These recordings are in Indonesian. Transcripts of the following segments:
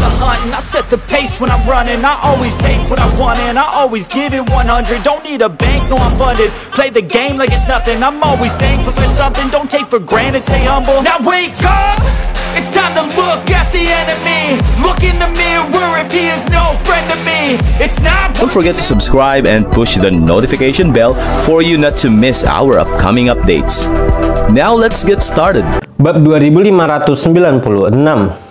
the hunt and I set the pace when I'm running. I always take what I want and I always give it 100. Don't need a bank, no I'm funded. Play the game like it's nothing. I'm always thankful for something. Don't take for granted, stay humble. Now wake up, it's time to look at the enemy. Look in the mirror if he is no friend to me. It's not. Don't forget to subscribe and push the notification bell for you not to miss our upcoming updates. Now let's get started. Bab 2596.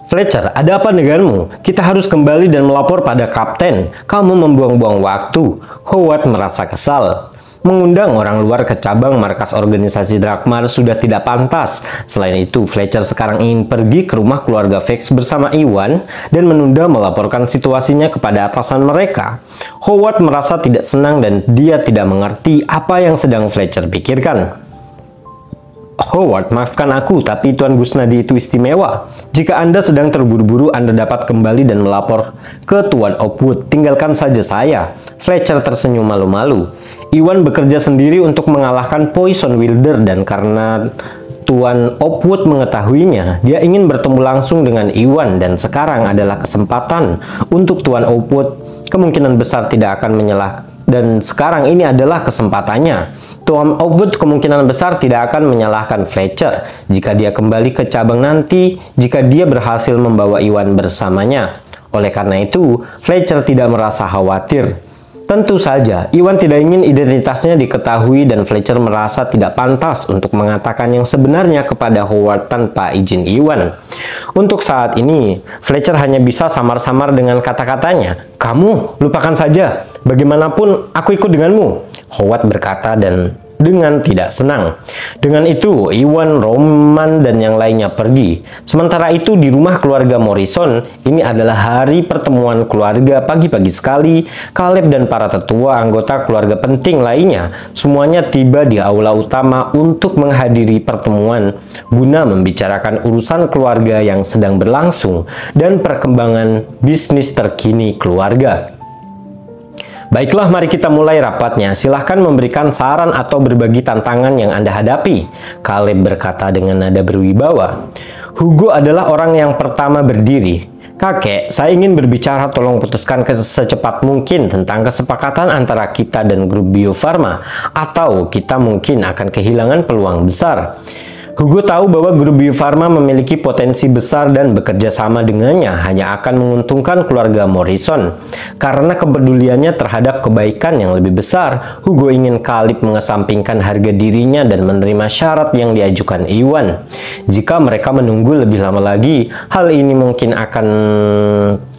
Fletcher, ada apa denganmu? Kita harus kembali dan melapor pada kapten. Kamu membuang-buang waktu. Howard merasa kesal. Mengundang orang luar ke cabang markas organisasi Drakmar sudah tidak pantas. Selain itu, Fletcher sekarang ingin pergi ke rumah keluarga Vex bersama Iwan dan menunda melaporkan situasinya kepada atasan mereka. Howard merasa tidak senang dan dia tidak mengerti apa yang sedang Fletcher pikirkan. Howard, maafkan aku, tapi Tuan Gusnadi itu istimewa. Jika Anda sedang terburu-buru, Anda dapat kembali dan melapor ke Tuan Opwood. Tinggalkan saja saya. Fletcher tersenyum malu-malu. Iwan bekerja sendiri untuk mengalahkan Poison Wilder dan karena Tuan Opwood mengetahuinya, dia ingin bertemu langsung dengan Iwan dan sekarang adalah kesempatan untuk Tuan Opwood kemungkinan besar tidak akan menyalah dan sekarang ini adalah kesempatannya. Tuan Opwood kemungkinan besar tidak akan menyalahkan Fletcher jika dia kembali ke cabang nanti jika dia berhasil membawa Iwan bersamanya. Oleh karena itu, Fletcher tidak merasa khawatir. Tentu saja, Iwan tidak ingin identitasnya diketahui dan Fletcher merasa tidak pantas untuk mengatakan yang sebenarnya kepada Howard tanpa izin Iwan. Untuk saat ini, Fletcher hanya bisa samar-samar dengan kata-katanya. Kamu, lupakan saja. Bagaimanapun, aku ikut denganmu. Howard berkata dan dengan tidak senang. Dengan itu, Iwan, Roman, dan yang lainnya pergi. Sementara itu, di rumah keluarga Morrison, ini adalah hari pertemuan keluarga. Pagi-pagi sekali, Caleb dan para tetua anggota keluarga penting lainnya semuanya tiba di aula utama untuk menghadiri pertemuan guna membicarakan urusan keluarga yang sedang berlangsung dan perkembangan bisnis terkini keluarga. Baiklah, mari kita mulai rapatnya. Silahkan memberikan saran atau berbagi tantangan yang Anda hadapi. Caleb berkata dengan nada berwibawa. Hugo adalah orang yang pertama berdiri. Kakek, saya ingin berbicara, tolong putuskan secepat mungkin tentang kesepakatan antara kita dan grup Bio Farma, atau kita mungkin akan kehilangan peluang besar. Hugo tahu bahwa grup Bio Farma memiliki potensi besar dan bekerja sama dengannya hanya akan menguntungkan keluarga Morrison. Karena kepeduliannya terhadap kebaikan yang lebih besar, Hugo ingin Caleb mengesampingkan harga dirinya dan menerima syarat yang diajukan Iwan. Jika mereka menunggu lebih lama lagi, hal ini mungkin akan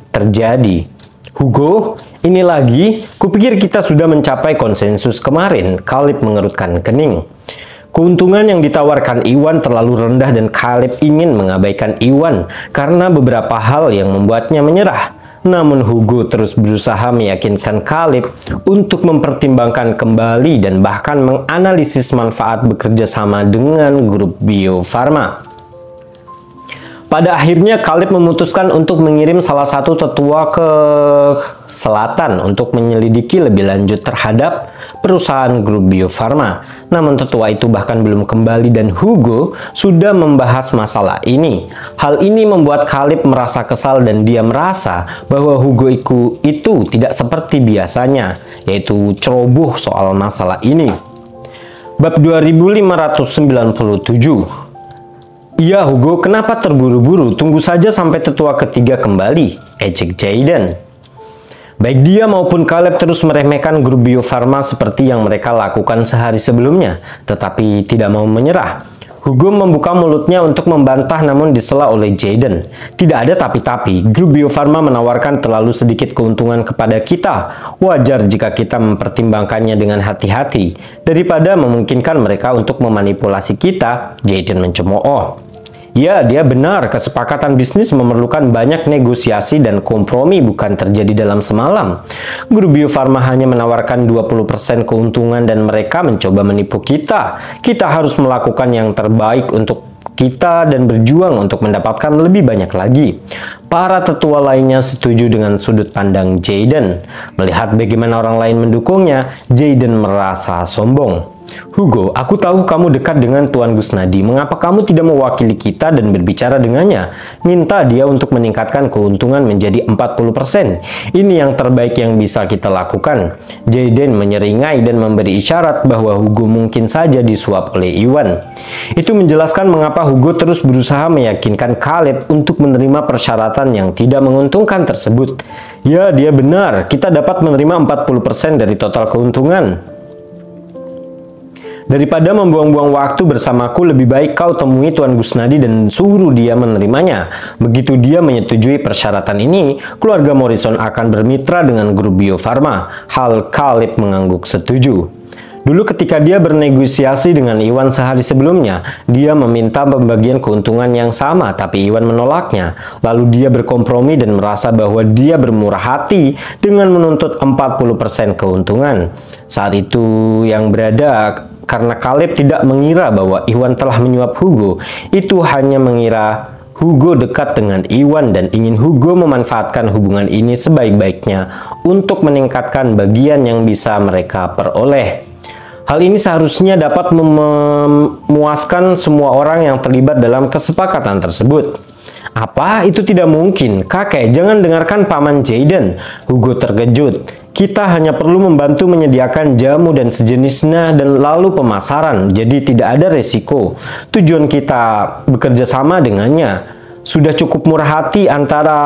terjadi. Hugo, ini lagi, kupikir kita sudah mencapai konsensus kemarin. Caleb mengerutkan kening. Keuntungan yang ditawarkan Iwan terlalu rendah dan Caleb ingin mengabaikan Iwan karena beberapa hal yang membuatnya menyerah. Namun Hugo terus berusaha meyakinkan Caleb untuk mempertimbangkan kembali dan bahkan menganalisis manfaat bekerja sama dengan grup Bio Farma. Pada akhirnya Caleb memutuskan untuk mengirim salah satu tetua ke selatan untuk menyelidiki lebih lanjut terhadap perusahaan grup Bio Farma. Namun tetua itu bahkan belum kembali dan Hugo sudah membahas masalah ini. Hal ini membuat Caleb merasa kesal dan dia merasa bahwa Hugo itu tidak seperti biasanya, yaitu ceroboh soal masalah ini. Bab 2597. Iya Hugo, kenapa terburu-buru? Tunggu saja sampai tetua ketiga kembali, ejek Jayden. Baik dia maupun Caleb terus meremehkan grup Bio Farma seperti yang mereka lakukan sehari sebelumnya, tetapi tidak mau menyerah. Hugo membuka mulutnya untuk membantah namun disela oleh Jayden. Tidak ada tapi-tapi, grup Bio Farma menawarkan terlalu sedikit keuntungan kepada kita. Wajar jika kita mempertimbangkannya dengan hati-hati, daripada memungkinkan mereka untuk memanipulasi kita, Jayden mencemooh. Ya, dia benar. Kesepakatan bisnis memerlukan banyak negosiasi dan kompromi, bukan terjadi dalam semalam. Grup Bio Farma hanya menawarkan 20% keuntungan dan mereka mencoba menipu kita. Kita harus melakukan yang terbaik untuk kita dan berjuang untuk mendapatkan lebih banyak lagi. Para tetua lainnya setuju dengan sudut pandang Jayden. Melihat bagaimana orang lain mendukungnya, Jayden merasa sombong. Hugo, aku tahu kamu dekat dengan Tuan Gusnadi. Mengapa kamu tidak mewakili kita dan berbicara dengannya? Minta dia untuk meningkatkan keuntungan menjadi 40%. Ini yang terbaik yang bisa kita lakukan. Jaden menyeringai dan memberi isyarat bahwa Hugo mungkin saja disuap oleh Iwan. Itu menjelaskan mengapa Hugo terus berusaha meyakinkan Caleb untuk menerima persyaratan yang tidak menguntungkan tersebut. Ya, dia benar. Kita dapat menerima 40% dari total keuntungan. Daripada membuang-buang waktu bersamaku, lebih baik kau temui Tuan Gusnadi dan suruh dia menerimanya. Begitu dia menyetujui persyaratan ini, keluarga Morrison akan bermitra dengan grup Bio Farma. Hal Caleb mengangguk setuju. Dulu ketika dia bernegosiasi dengan Iwan sehari sebelumnya, dia meminta pembagian keuntungan yang sama, tapi Iwan menolaknya. Lalu dia berkompromi dan merasa bahwa dia bermurah hati dengan menuntut 40% keuntungan. Saat itu yang berada, karena Caleb tidak mengira bahwa Iwan telah menyuap Hugo, itu hanya mengira Hugo dekat dengan Iwan dan ingin Hugo memanfaatkan hubungan ini sebaik-baiknya untuk meningkatkan bagian yang bisa mereka peroleh. Hal ini seharusnya dapat memuaskan semua orang yang terlibat dalam kesepakatan tersebut. Apa? Itu tidak mungkin. Kakek, jangan dengarkan Paman Jaden. Hugo terkejut. Kita hanya perlu membantu menyediakan jamu dan sejenisnya dan lalu pemasaran. Jadi tidak ada resiko. Tujuan kita bekerja sama dengannya. Sudah cukup murah hati antara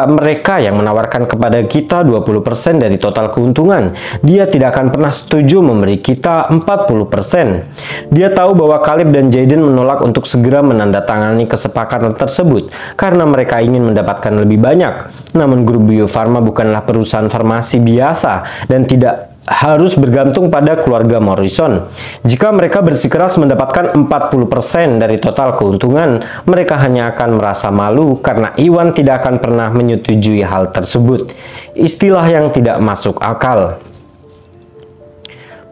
mereka yang menawarkan kepada kita 20% dari total keuntungan. Dia tidak akan pernah setuju memberi kita 40%. Dia tahu bahwa Caleb dan Jaden menolak untuk segera menandatangani kesepakatan tersebut karena mereka ingin mendapatkan lebih banyak. Namun grup Bio Farma bukanlah perusahaan farmasi biasa dan tidak harus bergantung pada keluarga Morrison. Jika mereka bersikeras mendapatkan 40% dari total keuntungan, mereka hanya akan merasa malu karena Iwan tidak akan pernah menyetujui hal tersebut. Istilah yang tidak masuk akal.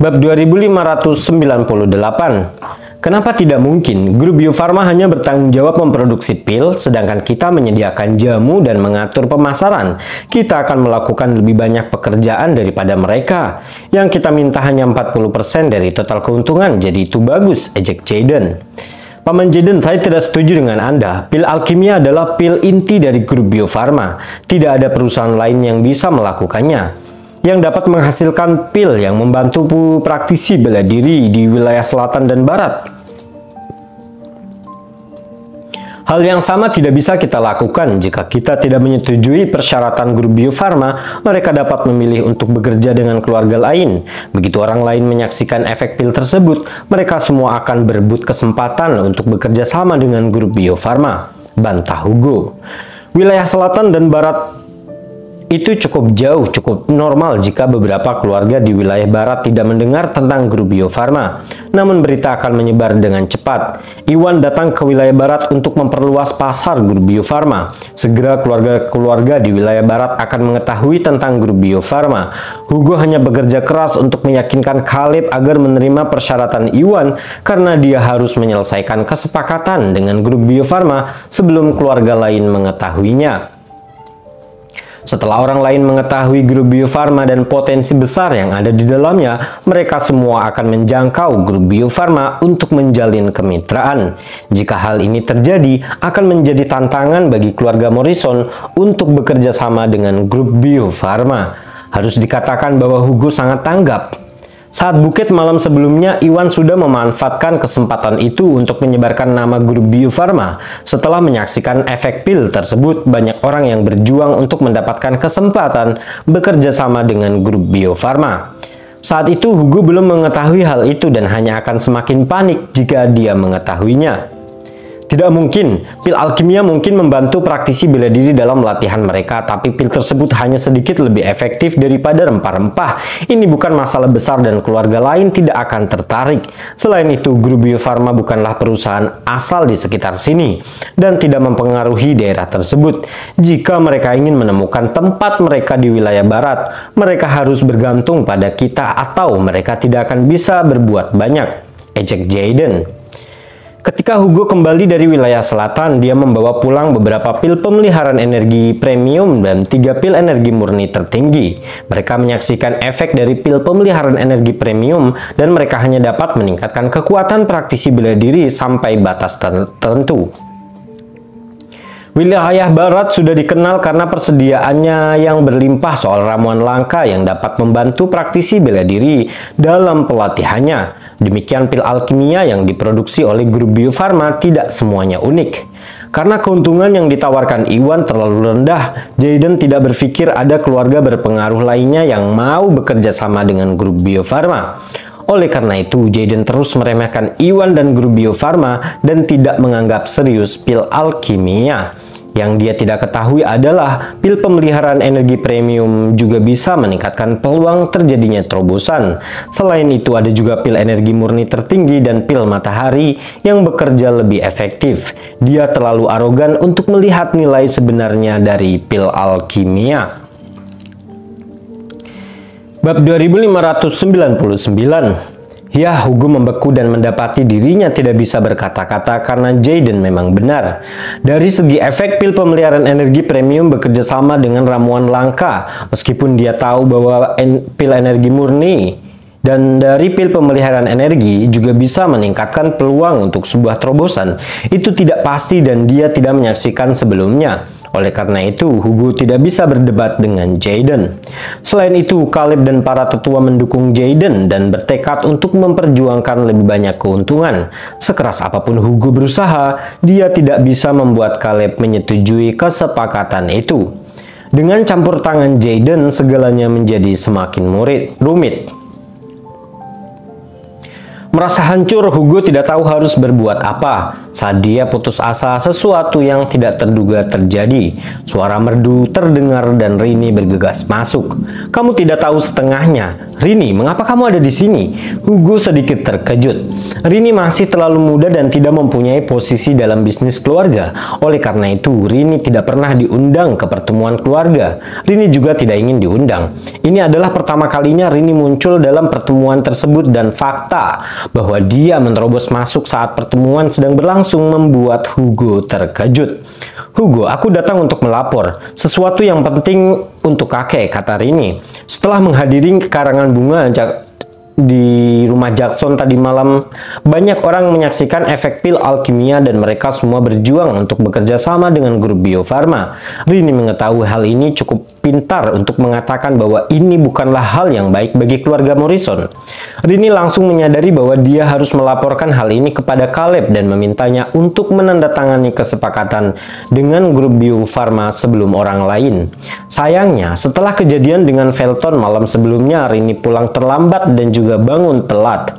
Bab 2598. Kenapa tidak mungkin? Grup Bio Farma hanya bertanggung jawab memproduksi pil, sedangkan kita menyediakan jamu dan mengatur pemasaran. Kita akan melakukan lebih banyak pekerjaan daripada mereka. Yang kita minta hanya 40% dari total keuntungan, jadi itu bagus, ejek Jaden. Paman Jaden, saya tidak setuju dengan Anda. Pil alkimia adalah pil inti dari grup Bio Farma. Tidak ada perusahaan lain yang bisa melakukannya. Yang dapat menghasilkan pil yang membantu praktisi bela diri di wilayah selatan dan barat. Hal yang sama tidak bisa kita lakukan jika kita tidak menyetujui persyaratan grup Bio Farma. Mereka dapat memilih untuk bekerja dengan keluarga lain. Begitu orang lain menyaksikan efek pil tersebut, mereka semua akan berebut kesempatan untuk bekerja sama dengan grup Bio Farma, bantah Hugo. Wilayah selatan dan barat itu cukup jauh, cukup normal jika beberapa keluarga di wilayah barat tidak mendengar tentang grup Bio Farma. Namun berita akan menyebar dengan cepat. Iwan datang ke wilayah barat untuk memperluas pasar grup Bio Farma. Segera keluarga-keluarga di wilayah barat akan mengetahui tentang grup Bio Farma. Hugo hanya bekerja keras untuk meyakinkan Caleb agar menerima persyaratan Iwan karena dia harus menyelesaikan kesepakatan dengan grup Bio Farma sebelum keluarga lain mengetahuinya. Setelah orang lain mengetahui grup Bio Farma dan potensi besar yang ada di dalamnya, mereka semua akan menjangkau grup Bio Farma untuk menjalin kemitraan. Jika hal ini terjadi, akan menjadi tantangan bagi keluarga Morrison untuk bekerja sama dengan grup Bio Farma. Harus dikatakan bahwa Hugo sangat tanggap. Saat buket malam sebelumnya, Iwan sudah memanfaatkan kesempatan itu untuk menyebarkan nama grup Bio Farma. Setelah menyaksikan efek pil tersebut, banyak orang yang berjuang untuk mendapatkan kesempatan bekerja sama dengan grup Bio Farma. Saat itu, Hugo belum mengetahui hal itu dan hanya akan semakin panik jika dia mengetahuinya. Tidak mungkin, pil alkimia mungkin membantu praktisi bela diri dalam latihan mereka, tapi pil tersebut hanya sedikit lebih efektif daripada rempah-rempah. Ini bukan masalah besar dan keluarga lain tidak akan tertarik. Selain itu, grup Bio Farma bukanlah perusahaan asal di sekitar sini dan tidak mempengaruhi daerah tersebut. Jika mereka ingin menemukan tempat mereka di wilayah barat, mereka harus bergantung pada kita atau mereka tidak akan bisa berbuat banyak, ejek Jaden. Ketika Hugo kembali dari wilayah selatan, dia membawa pulang beberapa pil pemeliharaan energi premium dan 3 pil energi murni tertinggi. Mereka menyaksikan efek dari pil pemeliharaan energi premium dan mereka hanya dapat meningkatkan kekuatan praktisi bela diri sampai batas tertentu. Wilayah barat sudah dikenal karena persediaannya yang berlimpah soal ramuan langka yang dapat membantu praktisi bela diri dalam pelatihannya. Demikian pil alkimia yang diproduksi oleh grup Bio Farma tidak semuanya unik. Karena keuntungan yang ditawarkan Iwan terlalu rendah, Jayden tidak berpikir ada keluarga berpengaruh lainnya yang mau bekerja sama dengan grup Bio Farma. Oleh karena itu, Jayden terus meremehkan Iwan dan grup Bio Farma dan tidak menganggap serius pil alkimia. Yang dia tidak ketahui adalah pil pemeliharaan energi premium juga bisa meningkatkan peluang terjadinya terobosan. Selain itu, ada juga pil energi murni tertinggi dan pil matahari yang bekerja lebih efektif. Dia terlalu arogan untuk melihat nilai sebenarnya dari pil alkimia. Bab 2599. Ya, Hugo membeku dan mendapati dirinya tidak bisa berkata-kata karena Jayden memang benar. Dari segi efek, pil pemeliharaan energi premium bekerja sama dengan ramuan langka, meskipun dia tahu bahwa pil energi murni dan dari pil pemeliharaan energi juga bisa meningkatkan peluang untuk sebuah terobosan. Itu tidak pasti dan dia tidak menyaksikan sebelumnya. Oleh karena itu, Hugo tidak bisa berdebat dengan Jayden. Selain itu, Caleb dan para tetua mendukung Jayden dan bertekad untuk memperjuangkan lebih banyak keuntungan. Sekeras apapun Hugo berusaha, dia tidak bisa membuat Caleb menyetujui kesepakatan itu. Dengan campur tangan Jayden, segalanya menjadi semakin rumit. Merasa hancur, Hugo tidak tahu harus berbuat apa. Saat dia putus asa, sesuatu yang tidak terduga terjadi. Suara merdu terdengar dan Rini bergegas masuk. "Kamu tidak tahu setengahnya. Rini, mengapa kamu ada di sini?" Hugo sedikit terkejut. Rini masih terlalu muda dan tidak mempunyai posisi dalam bisnis keluarga. Oleh karena itu, Rini tidak pernah diundang ke pertemuan keluarga. Rini juga tidak ingin diundang. Ini adalah pertama kalinya Rini muncul dalam pertemuan tersebut dan fakta bahwa dia menerobos masuk saat pertemuan sedang berlangsung membuat Hugo terkejut. "Hugo, aku datang untuk melapor. Sesuatu yang penting untuk kakek," kata Rini. Setelah menghadiri karangan bunga di rumah Jackson tadi malam, banyak orang menyaksikan efek pil alkimia dan mereka semua berjuang untuk bekerja sama dengan grup Bio Farma. Rini mengetahui hal ini cukup pintar untuk mengatakan bahwa ini bukanlah hal yang baik bagi keluarga Morrison. Rini langsung menyadari bahwa dia harus melaporkan hal ini kepada Caleb dan memintanya untuk menandatangani kesepakatan dengan grup Bio Farma sebelum orang lain. Sayangnya, setelah kejadian dengan Felton malam sebelumnya, Rini pulang terlambat dan juga bangun telat.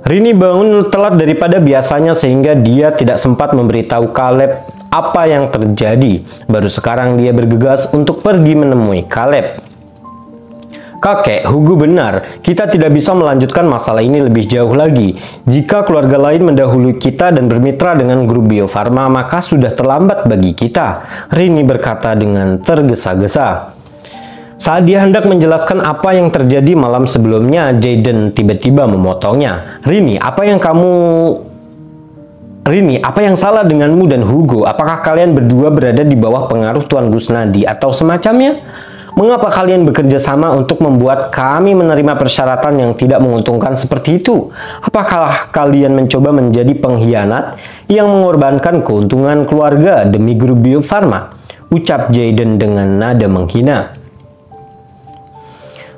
Rini bangun telat daripada biasanya sehingga dia tidak sempat memberitahu Caleb apa yang terjadi. Baru sekarang dia bergegas untuk pergi menemui Caleb. "Kakek, Hugo benar. Kita tidak bisa melanjutkan masalah ini lebih jauh lagi. Jika keluarga lain mendahului kita dan bermitra dengan grup Bio Farma, maka sudah terlambat bagi kita," Rini berkata dengan tergesa-gesa. Saat dia hendak menjelaskan apa yang terjadi malam sebelumnya, Jayden tiba-tiba memotongnya. Rini, apa yang salah denganmu dan Hugo? Apakah kalian berdua berada di bawah pengaruh Tuan Gusnadi atau semacamnya? Mengapa kalian bekerja sama untuk membuat kami menerima persyaratan yang tidak menguntungkan seperti itu? Apakah kalian mencoba menjadi pengkhianat yang mengorbankan keuntungan keluarga demi grup Bio Farma? Ucap Jayden dengan nada menghina.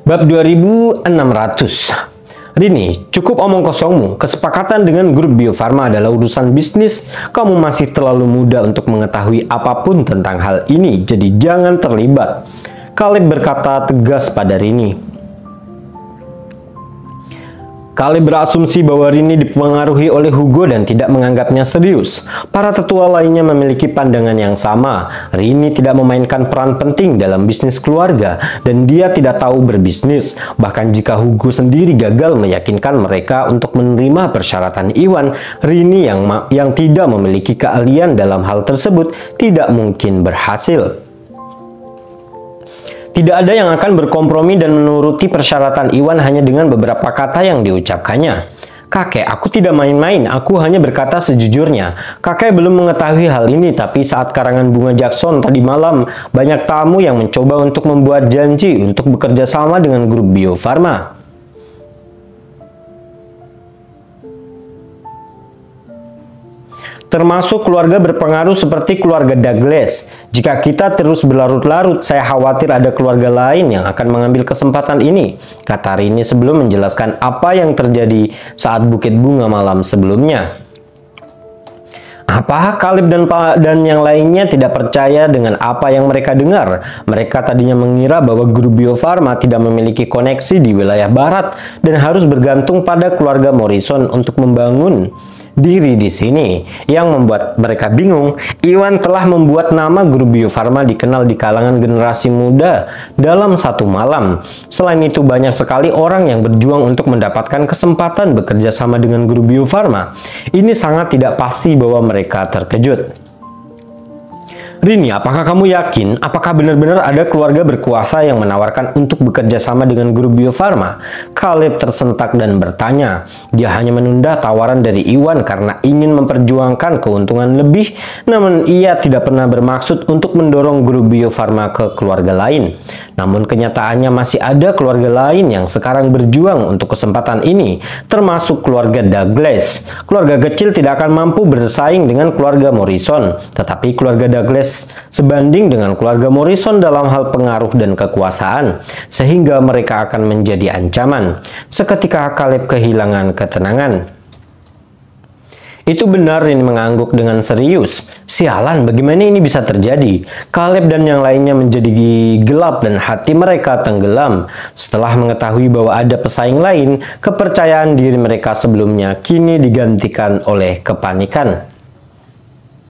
Bab 2600. Rini, cukup omong kosongmu. Kesepakatan dengan grup Bio Farma adalah urusan bisnis. Kamu masih terlalu muda untuk mengetahui apapun tentang hal ini, jadi jangan terlibat. Caleb berkata tegas pada Rini. Caleb berasumsi bahwa Rini dipengaruhi oleh Hugo dan tidak menganggapnya serius. Para tetua lainnya memiliki pandangan yang sama. Rini tidak memainkan peran penting dalam bisnis keluarga dan dia tidak tahu berbisnis. Bahkan jika Hugo sendiri gagal meyakinkan mereka untuk menerima persyaratan Iwan, Rini yang tidak memiliki keahlian dalam hal tersebut tidak mungkin berhasil. Tidak ada yang akan berkompromi dan menuruti persyaratan Iwan hanya dengan beberapa kata yang diucapkannya. Kakek, aku tidak main-main, aku hanya berkata sejujurnya. Kakek belum mengetahui hal ini, tapi saat karangan bunga Jackson tadi malam, banyak tamu yang mencoba untuk membuat janji untuk bekerja sama dengan grup Bio Farma. Termasuk keluarga berpengaruh seperti keluarga Douglas. Jika kita terus berlarut-larut, saya khawatir ada keluarga lain yang akan mengambil kesempatan ini, kata Rini sebelum menjelaskan apa yang terjadi saat Bukit Bunga malam sebelumnya. Apakah Caleb dan yang lainnya tidak percaya dengan apa yang mereka dengar? Mereka tadinya mengira bahwa grup Bio Farma tidak memiliki koneksi di wilayah barat dan harus bergantung pada keluarga Morrison untuk membangun diri di sini. Yang membuat mereka bingung, Iwan telah membuat nama grup Bio Farma dikenal di kalangan generasi muda dalam satu malam. Selain itu, banyak sekali orang yang berjuang untuk mendapatkan kesempatan bekerja sama dengan grup Bio Farma. Ini sangat tidak pasti bahwa mereka terkejut. Rini, apakah kamu yakin? Apakah benar-benar ada keluarga berkuasa yang menawarkan untuk bekerja sama dengan grup Bio Farma? Caleb tersentak dan bertanya. Dia hanya menunda tawaran dari Iwan karena ingin memperjuangkan keuntungan lebih, namun ia tidak pernah bermaksud untuk mendorong grup Bio Farma ke keluarga lain. Namun kenyataannya masih ada keluarga lain yang sekarang berjuang untuk kesempatan ini, termasuk keluarga Douglas. Keluarga kecil tidak akan mampu bersaing dengan keluarga Morrison, tetapi keluarga Douglas sebanding dengan keluarga Morrison dalam hal pengaruh dan kekuasaan, sehingga mereka akan menjadi ancaman. Seketika Caleb kehilangan ketenangan. Itu benar, Rini mengangguk dengan serius. Sialan, bagaimana ini bisa terjadi? Caleb dan yang lainnya menjadi gelap dan hati mereka tenggelam. Setelah mengetahui bahwa ada pesaing lain, kepercayaan diri mereka sebelumnya kini digantikan oleh kepanikan.